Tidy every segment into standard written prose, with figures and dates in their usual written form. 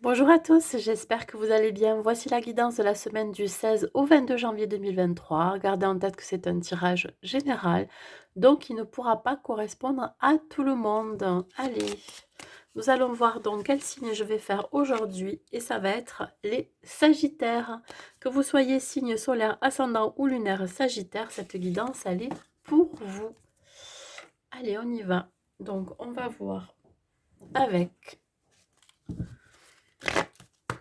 Bonjour à tous, j'espère que vous allez bien. Voici la guidance de la semaine du 16 au 22 janvier 2023. Gardez en tête que c'est un tirage général, donc il ne pourra pas correspondre à tout le monde. Allez, nous allons voir donc quel signe je vais faire aujourd'hui et ça va être les Sagittaires. Que vous soyez signe solaire, ascendant ou lunaire Sagittaire, cette guidance, elle est pour vous. Allez, on y va. Donc, on va voir avec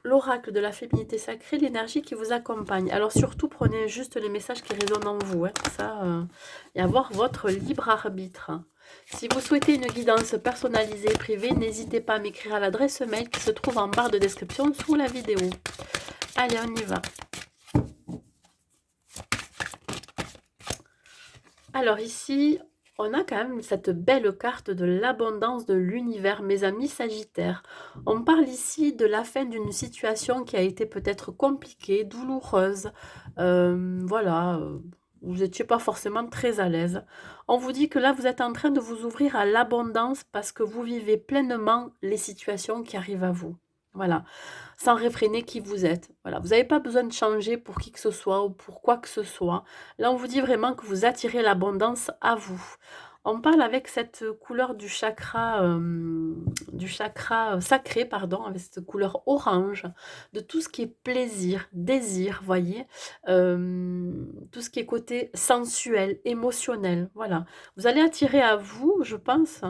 l'oracle de la féminité sacrée, l'énergie qui vous accompagne. Alors surtout, prenez juste les messages qui résonnent en vous, et avoir votre libre arbitre. Si vous souhaitez une guidance personnalisée et privée, n'hésitez pas à m'écrire à l'adresse mail qui se trouve en barre de description sous la vidéo. Allez, on y va. Alors ici, on a quand même cette belle carte de l'abondance de l'univers, mes amis Sagittaires. On parle ici de la fin d'une situation qui a été peut-être compliquée, douloureuse. Voilà, vous n'étiez pas forcément très à l'aise. On vous dit que là, vous êtes en train de vous ouvrir à l'abondance parce que vous vivez pleinement les situations qui arrivent à vous. Voilà, sans réfréner qui vous êtes. Voilà, vous n'avez pas besoin de changer pour qui que ce soit ou pour quoi que ce soit. Là, on vous dit vraiment que vous attirez l'abondance à vous. On parle avec cette couleur du chakra sacré, pardon, avec cette couleur orange, de tout ce qui est plaisir, désir, voyez, tout ce qui est côté sensuel, émotionnel, voilà. Vous allez attirer à vous, je pense,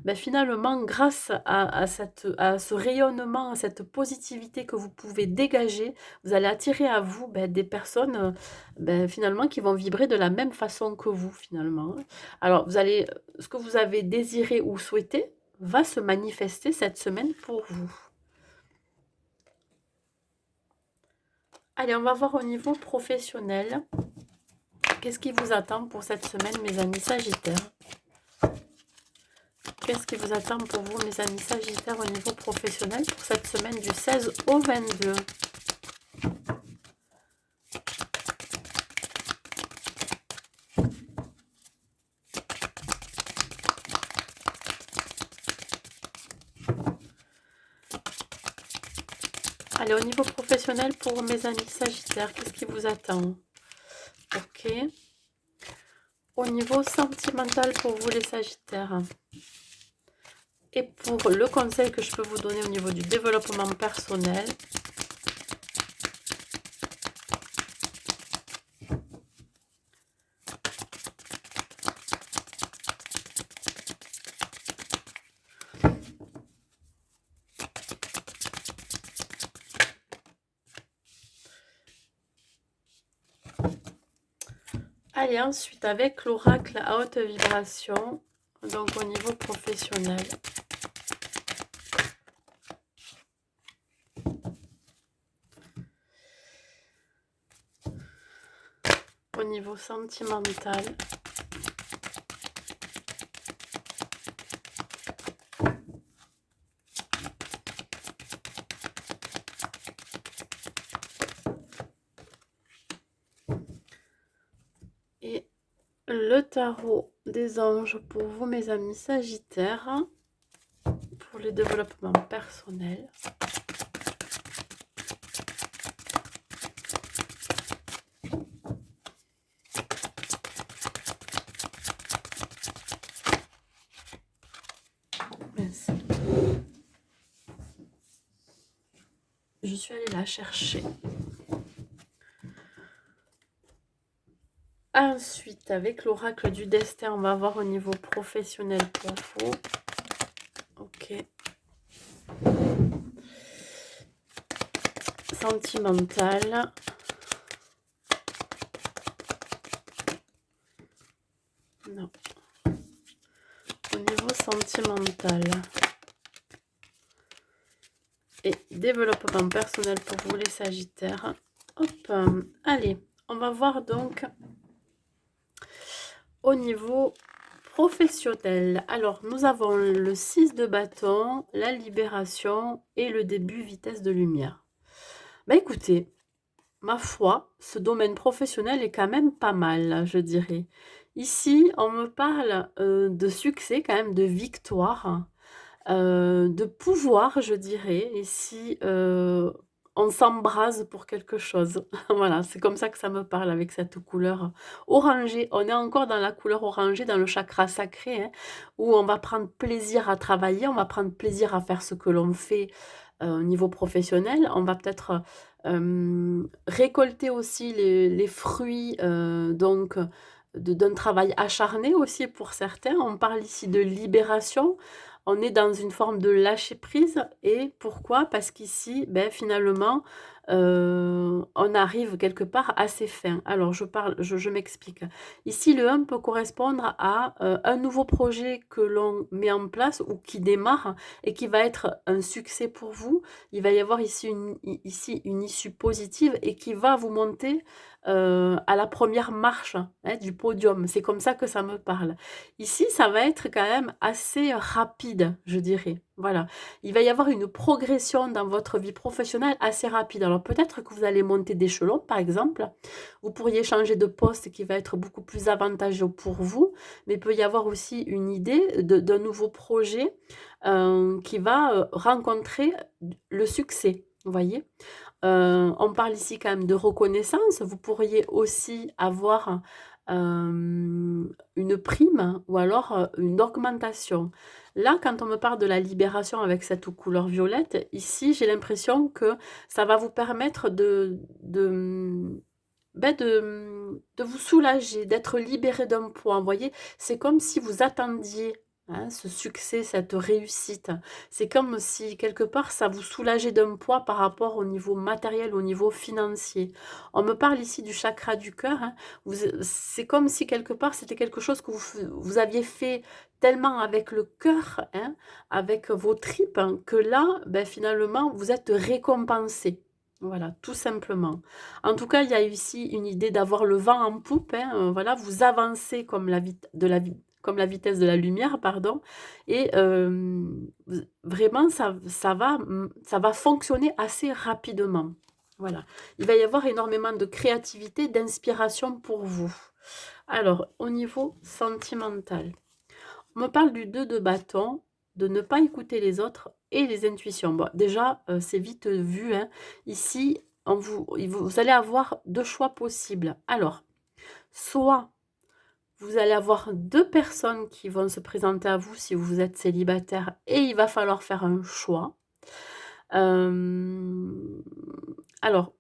ben, finalement, grâce à ce rayonnement, à cette positivité que vous pouvez dégager, vous allez attirer à vous ben, des personnes ben, finalement qui vont vibrer de la même façon que vous finalement. Alors, ce que vous avez désiré ou souhaité va se manifester cette semaine pour vous. Allez, on va voir au niveau professionnel. Qu'est-ce qui vous attend pour cette semaine, mes amis Sagittaires? Qu'est-ce qui vous attend pour vous, mes amis Sagittaires, au niveau professionnel pour cette semaine du 16 au 22? Allez, au niveau professionnel pour mes amis Sagittaires, qu'est-ce qui vous attend? Ok. Au niveau sentimental pour vous, les Sagittaires. Et pour le conseil que je peux vous donner au niveau du développement personnel. Allez, ensuite, avec l'oracle à haute vibration, donc au niveau professionnel. Au niveau sentimental. Et le tarot des anges pour vous, mes amis Sagittaires, pour les développements personnels. Merci. Je suis allée la chercher. Ensuite, avec l'oracle du destin, on va voir au niveau professionnel pour vous. Ok. Sentimental. Non. Au niveau sentimental. Et développement personnel pour vous, les Sagittaires. Hop. Allez, on va voir donc au niveau professionnel. Alors, nous avons le 6 de bâton, la libération et le début vitesse de lumière. Bah écoutez, ma foi, ce domaine professionnel est quand même pas mal, je dirais. Ici, on me parle de succès, quand même, de victoire. de pouvoir, je dirais, ici, on s'embrase pour quelque chose. Voilà, c'est comme ça que ça me parle avec cette couleur orangée. On est encore dans la couleur orangée, dans le chakra sacré, hein, où on va prendre plaisir à travailler, on va prendre plaisir à faire ce que l'on fait, au niveau professionnel. On va peut-être, récolter aussi les fruits, donc d'un travail acharné aussi pour certains. On parle ici de libération. On est dans une forme de lâcher prise et pourquoi? Parce qu'ici, beh, finalement, on arrive quelque part à ses fins. Alors je m'explique. Ici, le 1 peut correspondre à, un nouveau projet que l'on met en place ou qui démarre et qui va être un succès pour vous. Il va y avoir ici une issue positive et qui va vous monter, à la première marche, hein, du podium. C'est comme ça que ça me parle. Ici, ça va être quand même assez rapide, je dirais. Voilà. Il va y avoir une progression dans votre vie professionnelle assez rapide. Alors peut-être que vous allez monter d'échelon, par exemple. Vous pourriez changer de poste qui va être beaucoup plus avantageux pour vous. Mais il peut y avoir aussi une idée d'un nouveau projet qui va rencontrer le succès. Vous voyez? On parle ici quand même de reconnaissance. Vous pourriez aussi avoir, une prime ou alors, une augmentation. Là, quand on me parle de la libération avec cette couleur violette, ici, j'ai l'impression que ça va vous permettre de vous soulager, d'être libéré d'un poids, vous voyez? C'est comme si vous attendiez, hein, ce succès, cette réussite. C'est comme si quelque part ça vous soulageait d'un poids par rapport au niveau matériel, au niveau financier. On me parle ici du chakra du cœur, hein. C'est comme si quelque part c'était quelque chose que vous aviez fait tellement avec le cœur, hein, avec vos tripes, hein, que là, ben, finalement, vous êtes récompensé. Voilà, tout simplement. En tout cas, il y a ici une idée d'avoir le vent en poupe, hein, voilà, vous avancez comme comme la vitesse de la lumière, pardon, et vraiment ça va fonctionner assez rapidement. Voilà. Il va y avoir énormément de créativité, d'inspiration pour vous. Alors, au niveau sentimental, on me parle du 2 de bâton, de ne pas écouter les autres et les intuitions. Bon, déjà, c'est vite vu, hein. Ici, vous allez avoir 2 choix possibles. Alors, soit vous allez avoir 2 personnes qui vont se présenter à vous si vous êtes célibataire et il va falloir faire un choix. Hem, alors,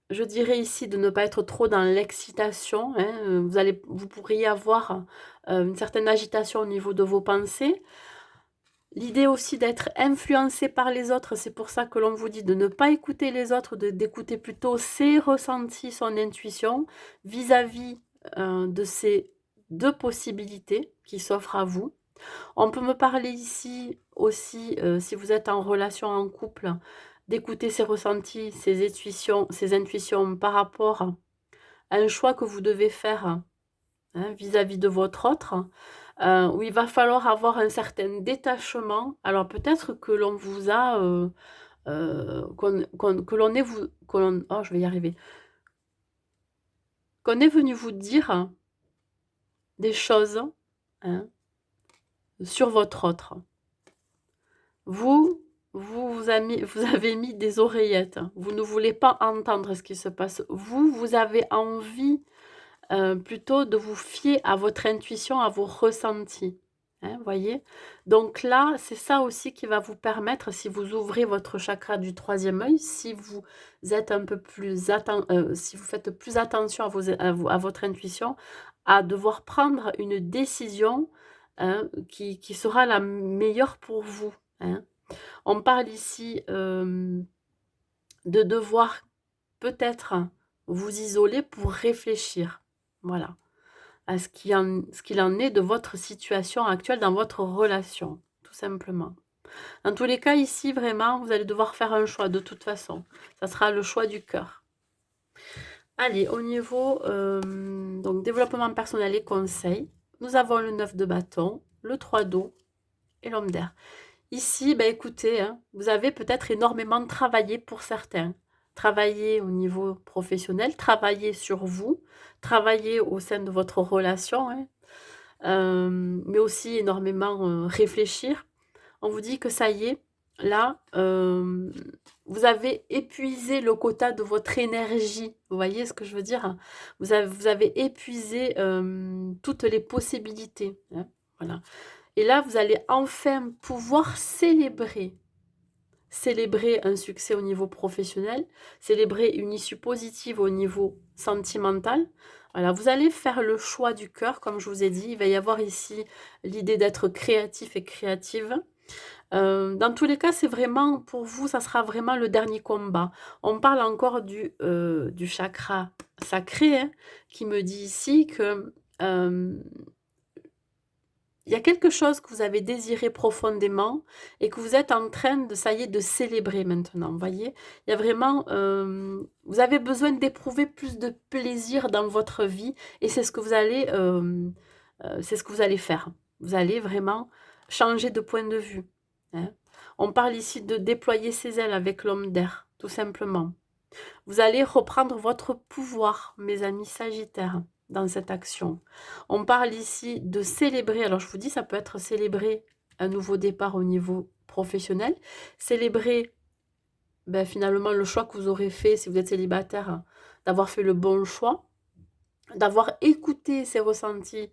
je dirais ici de ne pas être trop dans l'excitation, hein, vous pourriez avoir, une certaine agitation au niveau de vos pensées. L'idée aussi d'être influencé par les autres, c'est pour ça que l'on vous dit de ne pas écouter les autres, d'écouter plutôt ses ressentis, son intuition vis-à-vis, de ces 2 possibilités qui s'offrent à vous. On peut me parler ici aussi, si vous êtes en relation en couple, d'écouter ses ressentis, ses intuitions par rapport à un choix que vous devez faire, hein, vis-à-vis de votre autre, où il va falloir avoir un certain détachement. Alors peut-être que l'on vous a, que l'on est vous que l'on oh je vais y arriver, qu'on est venu vous dire des choses, hein, sur votre autre. Vous vous avez mis des oreillettes. Vous ne voulez pas entendre ce qui se passe. Vous avez envie, plutôt de vous fier à votre intuition, à vos ressentis, hein, voyez? Donc là, c'est ça aussi qui va vous permettre, si vous ouvrez votre chakra du troisième œil, si vous êtes un peu plus si vous faites plus attention à votre intuition, à devoir prendre une décision, hein, qui sera la meilleure pour vous, hein. On parle ici, de devoir peut-être vous isoler pour réfléchir. Voilà, à ce qu'il en est de votre situation actuelle dans votre relation, tout simplement. Dans tous les cas, ici, vraiment, vous allez devoir faire un choix de toute façon. Ça sera le choix du cœur. Allez, au niveau donc développement personnel et conseils, nous avons le 9 de bâton, le 3 d'eau et l'homme d'air. Ici, bah, écoutez, hein, vous avez peut-être énormément travaillé pour certains. Travaillé au niveau professionnel, travaillé sur vous, travaillé au sein de votre relation, hein, mais aussi énormément réfléchir. On vous dit que ça y est, là, vous avez épuisé le quota de votre énergie. Vous voyez ce que je veux dire? Vous avez épuisé toutes les possibilités, hein, voilà. Et là, vous allez enfin pouvoir célébrer un succès au niveau professionnel, célébrer une issue positive au niveau sentimental. Voilà, vous allez faire le choix du cœur, comme je vous ai dit. Il va y avoir ici l'idée d'être créatif et créative. Dans tous les cas, c'est vraiment, pour vous, ça sera vraiment le dernier combat. On parle encore du chakra sacré, hein, qui me dit ici que il y a quelque chose que vous avez désiré profondément et que vous êtes en train de, ça y est, de célébrer maintenant, vous voyez? Il y a vraiment, vous avez besoin d'éprouver plus de plaisir dans votre vie et c'est ce que vous allez, c'est ce que vous allez faire. Vous allez vraiment changer de point de vue, hein. On parle ici de déployer ses ailes avec l'homme d'air, tout simplement. Vous allez reprendre votre pouvoir, mes amis sagittaires, dans cette action. On parle ici de célébrer, alors je vous dis, ça peut être célébrer un nouveau départ au niveau professionnel, célébrer finalement le choix que vous aurez fait si vous êtes célibataire, d'avoir fait le bon choix, d'avoir écouté ses ressentis,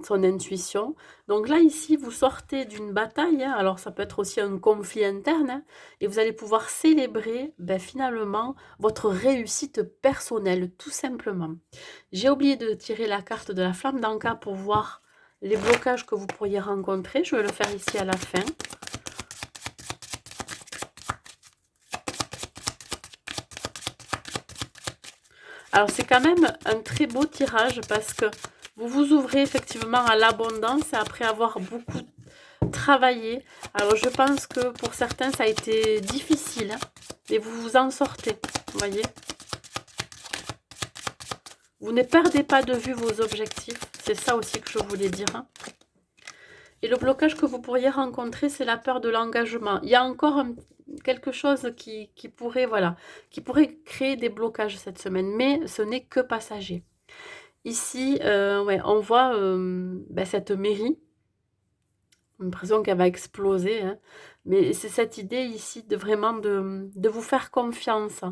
son intuition. Donc là, ici, vous sortez d'une bataille, hein, alors ça peut être aussi un conflit interne, hein, et vous allez pouvoir célébrer finalement votre réussite personnelle, tout simplement. J'ai oublié de tirer la carte de la flamme d'Anka pour voir les blocages que vous pourriez rencontrer. Je vais le faire ici à la fin. Alors c'est quand même un très beau tirage parce que vous vous ouvrez effectivement à l'abondance après avoir beaucoup travaillé. Alors je pense que pour certains ça a été difficile, hein, mais vous vous en sortez, vous voyez. Vous ne perdez pas de vue vos objectifs, c'est ça aussi que je voulais dire, hein. Et le blocage que vous pourriez rencontrer, c'est la peur de l'engagement. Il y a encore quelque chose qui pourrait, voilà, qui pourrait créer des blocages cette semaine, mais ce n'est que passager. Ici, ouais, on voit cette mairie. L'impression qu'elle va exploser, hein. Mais c'est cette idée ici de vraiment de vous faire confiance,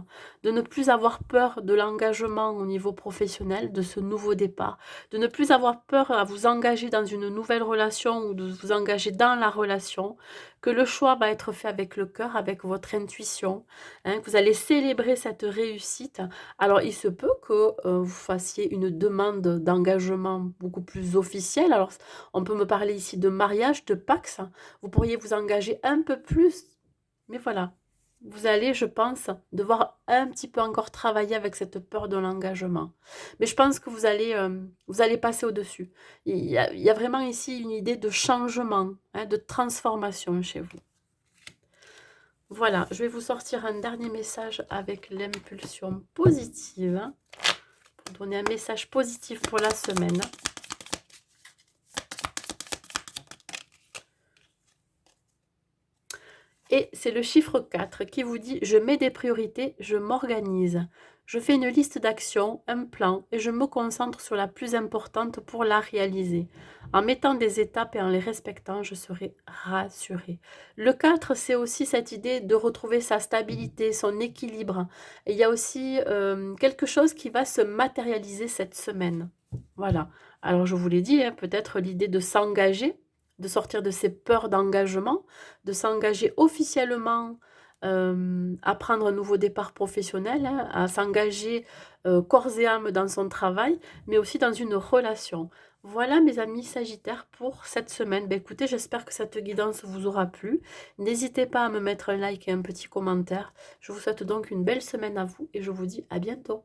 de ne plus avoir peur de l'engagement au niveau professionnel, de ce nouveau départ, de ne plus avoir peur à vous engager dans une nouvelle relation ou de vous engager dans la relation, que le choix va être fait avec le cœur, avec votre intuition, hein, que vous allez célébrer cette réussite. Alors, il se peut que vous fassiez une demande d'engagement beaucoup plus officielle. Alors, on peut me parler ici de mariage, de Pax. Vous pourriez vous engager un peu plus. Mais voilà, vous allez, je pense, devoir un petit peu encore travailler avec cette peur de l'engagement. Mais je pense que vous allez passer au-dessus. Il y a vraiment ici une idée de changement, hein, de transformation chez vous. Voilà, je vais vous sortir un dernier message avec l'impulsion positive, hein, pour donner un message positif pour la semaine. Et c'est le chiffre 4 qui vous dit « Je mets des priorités, je m'organise. Je fais une liste d'actions, un plan et je me concentre sur la plus importante pour la réaliser. En mettant des étapes et en les respectant, je serai rassurée. » Le 4, c'est aussi cette idée de retrouver sa stabilité, son équilibre. Et il y a aussi quelque chose qui va se matérialiser cette semaine. Voilà. Alors je vous l'ai dit, hein, peut-être l'idée de s'engager, de sortir de ses peurs d'engagement, de s'engager officiellement à prendre un nouveau départ professionnel, hein, à s'engager corps et âme dans son travail, mais aussi dans une relation. Voilà mes amis Sagittaires pour cette semaine. Ben, écoutez, j'espère que cette guidance vous aura plu. N'hésitez pas à me mettre un like et un petit commentaire. Je vous souhaite donc une belle semaine à vous et je vous dis à bientôt.